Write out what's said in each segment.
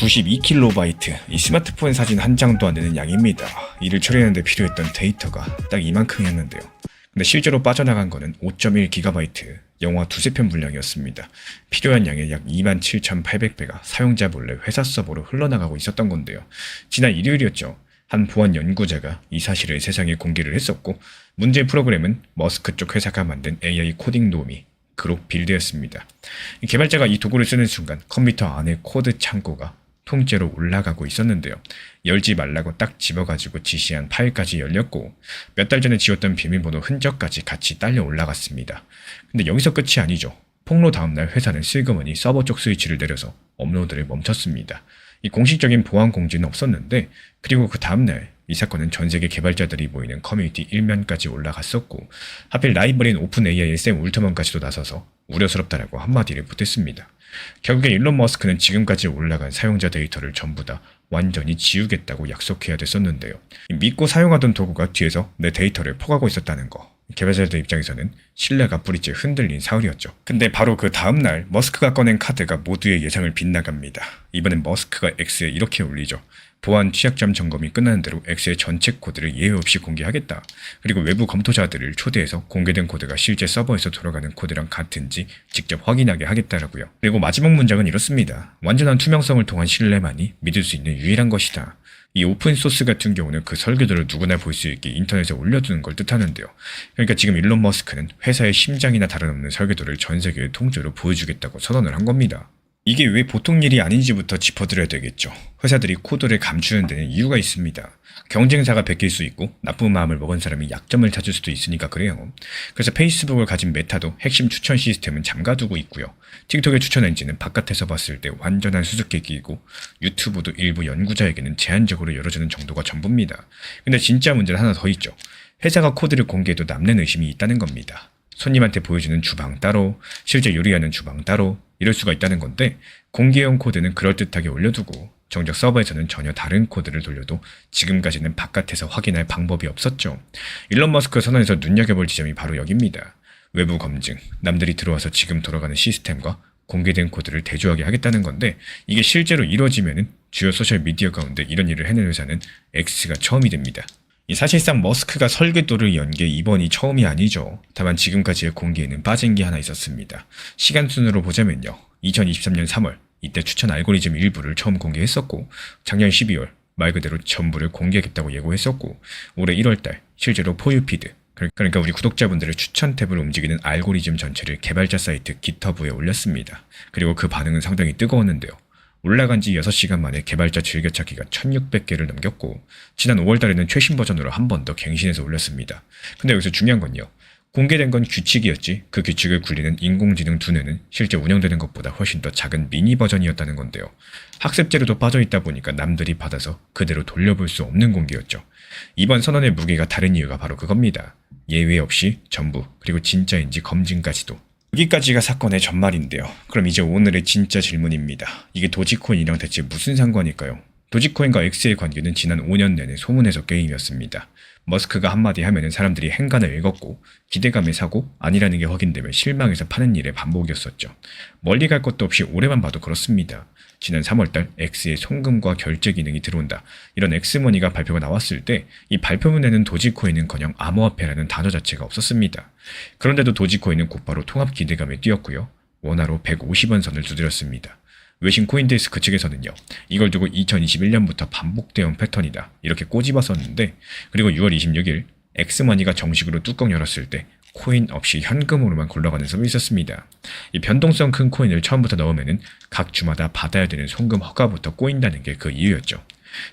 92KB, 이 스마트폰 사진 한 장도 안 되는 양입니다. 이를 처리하는데 필요했던 데이터가 딱 이만큼이었는데요. 근데 실제로 빠져나간 거는 5.1GB, 영화 두세 편 분량이었습니다. 필요한 양의 약 27,800배가 사용자 몰래 회사 서버로 흘러나가고 있었던 건데요. 지난 일요일이었죠. 한 보안 연구자가 이 사실을 세상에 공개를 했었고, 문제 프로그램은 머스크 쪽 회사가 만든 AI 코딩 도우미 그록 빌드였습니다. 개발자가 이 도구를 쓰는 순간 컴퓨터 안에 코드 창고가 통째로 올라가고 있었는데요. 열지 말라고 딱 집어가지고 지시한 파일까지 열렸고, 몇 달 전에 지웠던 비밀번호 흔적까지 같이 딸려 올라갔습니다. 근데 여기서 끝이 아니죠. 폭로 다음날 회사는 슬그머니 서버 쪽 스위치를 내려서 업로드를 멈췄습니다. 이 공식적인 보안 공지는 없었는데, 그리고 그 다음날 이 사건은 전세계 개발자들이 모이는 커뮤니티 일면까지 올라갔었고, 하필 라이벌인 오픈AI의 샘 울트먼까지도 나서서 우려스럽다라고 한마디를 보탰습니다. 결국에 일론 머스크는 지금까지 올라간 사용자 데이터를 전부 다 완전히 지우겠다고 약속해야 됐었는데요. 믿고 사용하던 도구가 뒤에서 내 데이터를 포가고 있었다는 거. 개발자들 입장에서는 신뢰가 뿌리째 흔들린 사흘이었죠. 근데 바로 그 다음날 머스크가 꺼낸 카드가 모두의 예상을 빗나갑니다. 이번엔 머스크가 X에 이렇게 올리죠. 보안 취약점 점검이 끝나는 대로 X의 전체 코드를 예외 없이 공개하겠다. 그리고 외부 검토자들을 초대해서 공개된 코드가 실제 서버에서 돌아가는 코드랑 같은지 직접 확인하게 하겠다라고요. 그리고 마지막 문장은 이렇습니다. 완전한 투명성을 통한 신뢰만이 믿을 수 있는 유일한 것이다. 이 오픈소스 같은 경우는 그 설계도를 누구나 볼 수 있게 인터넷에 올려두는 걸 뜻하는데요. 그러니까 지금 일론 머스크는 회사의 심장이나 다름없는 설계도를 전 세계에 통째로 보여주겠다고 선언을 한 겁니다. 이게 왜 보통 일이 아닌지부터 짚어드려야 되겠죠. 회사들이 코드를 감추는 데는 이유가 있습니다. 경쟁사가 베낄 수 있고 나쁜 마음을 먹은 사람이 약점을 찾을 수도 있으니까 그래요. 그래서 페이스북을 가진 메타도 핵심 추천 시스템은 잠가두고 있고요. 틱톡의 추천 엔진은 바깥에서 봤을 때 완전한 수수께끼이고, 유튜브도 일부 연구자에게는 제한적으로 열어주는 정도가 전부입니다. 근데 진짜 문제는 하나 더 있죠. 회사가 코드를 공개해도 남는 의심이 있다는 겁니다. 손님한테 보여주는 주방 따로, 실제 요리하는 주방 따로, 이럴 수가 있다는 건데, 공개용 코드는 그럴듯하게 올려두고 정작 서버에서는 전혀 다른 코드를 돌려도 지금까지는 바깥에서 확인할 방법이 없었죠. 일론 머스크 선언에서 눈여겨볼 지점이 바로 여기입니다. 외부 검증, 남들이 들어와서 지금 돌아가는 시스템과 공개된 코드를 대조하게 하겠다는 건데, 이게 실제로 이루어지면은 주요 소셜미디어 가운데 이런 일을 해낸 회사는 X가 처음이 됩니다. 사실상 머스크가 설계도를 연 게 이번이 처음이 아니죠. 다만 지금까지의 공개에는 빠진 게 하나 있었습니다. 시간 순으로 보자면요. 2023년 3월, 이때 추천 알고리즘 일부를 처음 공개했었고, 작년 12월, 말 그대로 전부를 공개하겠다고 예고했었고, 올해 1월달, 실제로 포유피드, 그러니까 우리 구독자분들의 추천 탭을 움직이는 알고리즘 전체를 개발자 사이트 깃허브에 올렸습니다. 그리고 그 반응은 상당히 뜨거웠는데요. 올라간 지 6시간 만에 개발자 즐겨찾기가 1600개를 넘겼고, 지난 5월달에는 최신 버전으로 한 번 더 갱신해서 올렸습니다. 근데 여기서 중요한 건요. 공개된 건 규칙이었지, 그 규칙을 굴리는 인공지능 두뇌는 실제 운영되는 것보다 훨씬 더 작은 미니 버전이었다는 건데요. 학습재료도 빠져있다 보니까 남들이 받아서 그대로 돌려볼 수 없는 공개였죠. 이번 선언의 무게가 다른 이유가 바로 그겁니다. 예외 없이 전부, 그리고 진짜인지 검증까지도. 여기까지가 사건의 전말인데요. 그럼 이제 오늘의 진짜 질문입니다. 이게 도지코인이랑 대체 무슨 상관일까요? 도지코인과 X의 관계는 지난 5년 내내 소문에서 게임이었습니다. 머스크가 한마디 하면 사람들이 행간을 읽었고, 기대감에 사고 아니라는 게 확인되면 실망해서 파는 일의 반복이었었죠. 멀리 갈 것도 없이 올해만 봐도 그렇습니다. 지난 3월달 X의 송금과 결제 기능이 들어온다, 이런 X머니가 발표가 나왔을 때 이 발표문에는 도지코인은커녕 암호화폐라는 단어 자체가 없었습니다. 그런데도 도지코인은 곧바로 통합 기대감에 뛰었고요. 원화로 150원 선을 두드렸습니다. 외신 코인데스크 측에서는요, 이걸 두고 2021년부터 반복되어온 패턴이다, 이렇게 꼬집었었는데, 그리고 6월 26일 X머니가 정식으로 뚜껑 열었을 때 코인 없이 현금으로만 굴러가는 섬이 있었습니다. 이 변동성 큰 코인을 처음부터 넣으면은 각 주마다 받아야 되는 송금 허가부터 꼬인다는 게 그 이유였죠.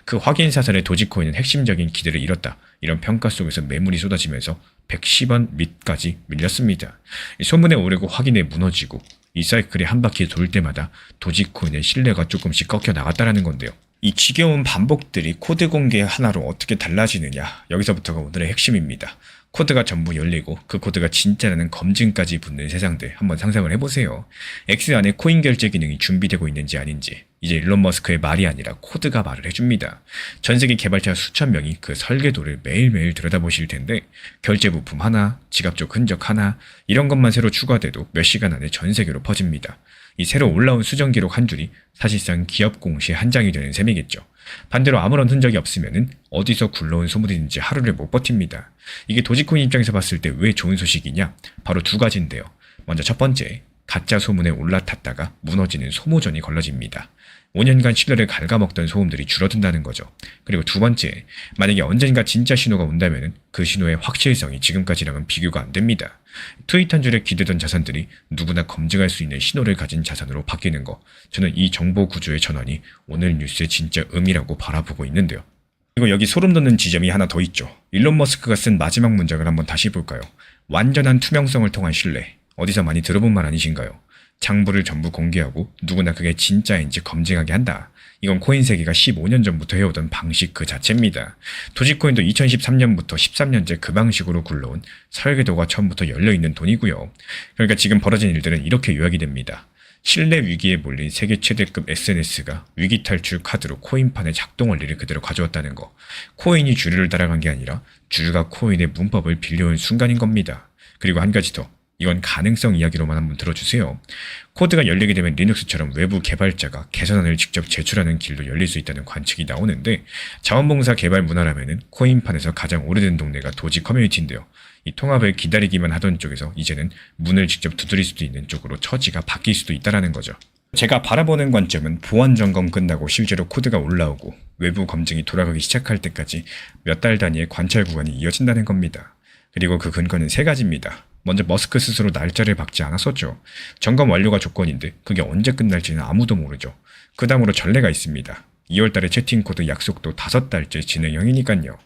그 확인 사설의 도지코인은 핵심적인 기대를 잃었다, 이런 평가 속에서 매물이 쏟아지면서 110원 밑까지 밀렸습니다. 소문에 오르고 확인에 무너지고, 이 사이클이 한 바퀴 돌 때마다 도지코인의 신뢰가 조금씩 꺾여 나갔다는 건데요. 이 지겨운 반복들이 코드 공개 하나로 어떻게 달라지느냐, 여기서부터가 오늘의 핵심입니다. 코드가 전부 열리고 그 코드가 진짜라는 검증까지 붙는 세상들 한번 상상을 해보세요. X 안에 코인 결제 기능이 준비되고 있는지 아닌지 이제 일론 머스크의 말이 아니라 코드가 말을 해줍니다. 전 세계 개발자 수천 명이 그 설계도를 매일매일 들여다보실 텐데, 결제 부품 하나, 지갑 쪽 흔적 하나, 이런 것만 새로 추가돼도 몇 시간 안에 전 세계로 퍼집니다. 이 새로 올라온 수정 기록 한 줄이 사실상 기업 공시의 한 장이 되는 셈이겠죠. 반대로 아무런 흔적이 없으면은 어디서 굴러온 소문이든지 하루를 못 버팁니다. 이게 도지코인 입장에서 봤을 때 왜 좋은 소식이냐? 바로 두 가지인데요. 먼저 첫 번째, 가짜 소문에 올라탔다가 무너지는 소모전이 걸러집니다. 5년간 신뢰를 갉아먹던 소음들이 줄어든다는 거죠. 그리고 두 번째, 만약에 언젠가 진짜 신호가 온다면 그 신호의 확실성이 지금까지랑은 비교가 안 됩니다. 트윗 한 줄에 기대던 자산들이 누구나 검증할 수 있는 신호를 가진 자산으로 바뀌는 거, 저는 이 정보 구조의 전환이 오늘 뉴스의 진짜 의미라고 바라보고 있는데요. 그리고 여기 소름 돋는 지점이 하나 더 있죠. 일론 머스크가 쓴 마지막 문장을 한번 다시 볼까요? 완전한 투명성을 통한 신뢰. 어디서 많이 들어본 말 아니신가요? 장부를 전부 공개하고 누구나 그게 진짜인지 검증하게 한다. 이건 코인 세계가 15년 전부터 해오던 방식 그 자체입니다. 도지코인도 2013년부터 13년째 그 방식으로 굴러온 설계도가 처음부터 열려있는 돈이고요. 그러니까 지금 벌어진 일들은 이렇게 요약이 됩니다. 신뢰 위기에 몰린 세계 최대급 SNS가 위기 탈출 카드로 코인판의 작동 원리를 그대로 가져왔다는 거. 코인이 주류를 따라간 게 아니라 주류가 코인의 문법을 빌려온 순간인 겁니다. 그리고 한 가지 더. 이건 가능성 이야기로만 한번 들어주세요. 코드가 열리게 되면 리눅스처럼 외부 개발자가 개선안을 직접 제출하는 길도 열릴 수 있다는 관측이 나오는데, 자원봉사 개발 문화라면은 코인판에서 가장 오래된 동네가 도지 커뮤니티인데요. 이 통합을 기다리기만 하던 쪽에서 이제는 문을 직접 두드릴 수도 있는 쪽으로 처지가 바뀔 수도 있다는 거죠. 제가 바라보는 관점은 보안 점검 끝나고 실제로 코드가 올라오고 외부 검증이 돌아가기 시작할 때까지 몇 달 단위의 관찰 구간이 이어진다는 겁니다. 그리고 그 근거는 세 가지입니다. 먼저 머스크 스스로 날짜를 박지 않았었죠. 점검 완료가 조건인데 그게 언제 끝날지는 아무도 모르죠. 그 다음으로 전례가 있습니다. 2월달에 채팅 코드 약속도 5달째 진행형이니까요.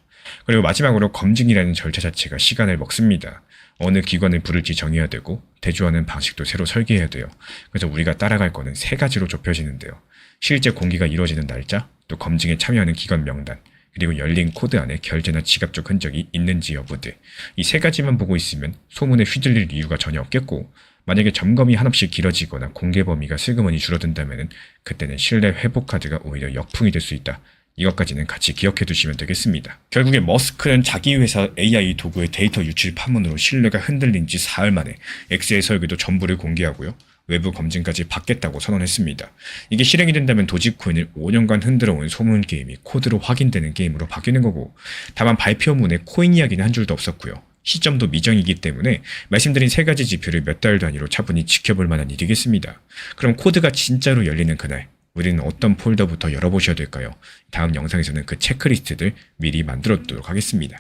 그리고 마지막으로 검증이라는 절차 자체가 시간을 먹습니다. 어느 기관을 부를지 정해야 되고 대조하는 방식도 새로 설계해야 돼요. 그래서 우리가 따라갈 거는 세 가지로 좁혀지는데요. 실제 공개가 이루어지는 날짜, 또 검증에 참여하는 기관 명단, 그리고 열린 코드 안에 결제나 지갑 쪽 흔적이 있는지 여부들. 이 세 가지만 보고 있으면 소문에 휘둘릴 이유가 전혀 없겠고, 만약에 점검이 한없이 길어지거나 공개 범위가 슬그머니 줄어든다면 그때는 신뢰 회복 카드가 오히려 역풍이 될 수 있다. 이것까지는 같이 기억해 두시면 되겠습니다. 결국에 머스크는 자기 회사 AI 도구의 데이터 유출 파문으로 신뢰가 흔들린 지 사흘 만에 엑스의 설계도 전부를 공개하고요. 외부 검증까지 받겠다고 선언했습니다. 이게 실행이 된다면 도지코인을 5년간 흔들어온 소문 게임이 코드로 확인되는 게임으로 바뀌는 거고, 다만 발표문에 코인 이야기는 한 줄도 없었고요. 시점도 미정이기 때문에 말씀드린 세 가지 지표를 몇 달 단위로 차분히 지켜볼 만한 일이겠습니다. 그럼 코드가 진짜로 열리는 그날, 우리는 어떤 폴더부터 열어보셔야 될까요? 다음 영상에서는 그 체크리스트들 미리 만들어두도록 하겠습니다.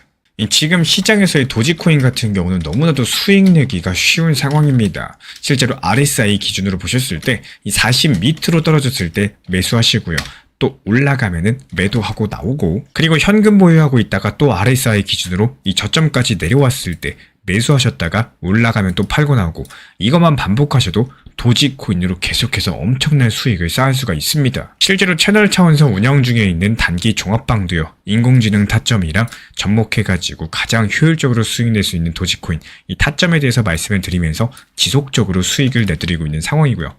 지금 시장에서의 도지코인 같은 경우는 너무나도 수익 내기가 쉬운 상황입니다. 실제로 RSI 기준으로 보셨을 때 이 40 밑으로 떨어졌을 때 매수하시고요. 또 올라가면은 매도하고 나오고, 그리고 현금 보유하고 있다가 또 RSI 기준으로 이 저점까지 내려왔을 때 매수하셨다가 올라가면 또 팔고 나오고, 이것만 반복하셔도 도지코인으로 계속해서 엄청난 수익을 쌓을 수가 있습니다. 실제로 채널 차원에서 운영 중에 있는 단기 종합방도요, 인공지능 타점이랑 접목해가지고 가장 효율적으로 수익 낼 수 있는 도지코인, 이 타점에 대해서 말씀을 드리면서 지속적으로 수익을 내드리고 있는 상황이고요.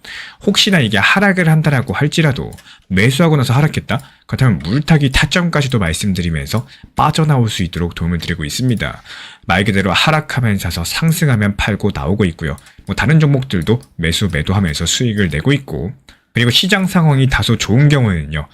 혹시나 이게 하락을 한다라고 할지라도 매수하고 나서 하락했다? 그렇다면 물타기 타점까지도 말씀드리면서 빠져나올 수 있도록 도움을 드리고 있습니다. 말 그대로 하락하면 사서 상승하면 팔고 나오고 있고요. 다른 종목들도 매수 매도하면서 수익을 내고 있고, 그리고 시장 상황이 다소 좋은 경우에는요,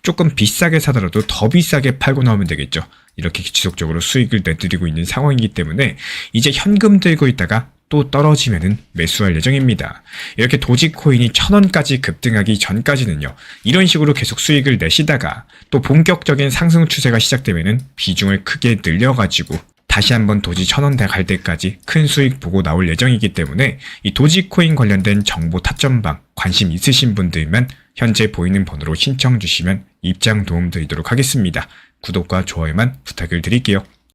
조금 비싸게 사더라도 더 비싸게 팔고 나오면 되겠죠. 이렇게 지속적으로 수익을 내드리고 있는 상황이기 때문에 이제 현금 들고 있다가 또 떨어지면은 매수할 예정입니다. 이렇게 도지코인이 1000원까지 급등하기 전까지는요, 이런 식으로 계속 수익을 내시다가 또 본격적인 상승 추세가 시작되면은 비중을 크게 늘려가지고 다시 한번 도지 1000원 갈 때까지 큰 수익 보고 나올 예정이기 때문에 이 도지코인 관련된 정보 타점방 관심 있으신 분들만 현재 보이는 번호로 신청 주시면 입장 도움 드리도록 하겠습니다. 구독과 좋아요만 부탁을 드릴게요.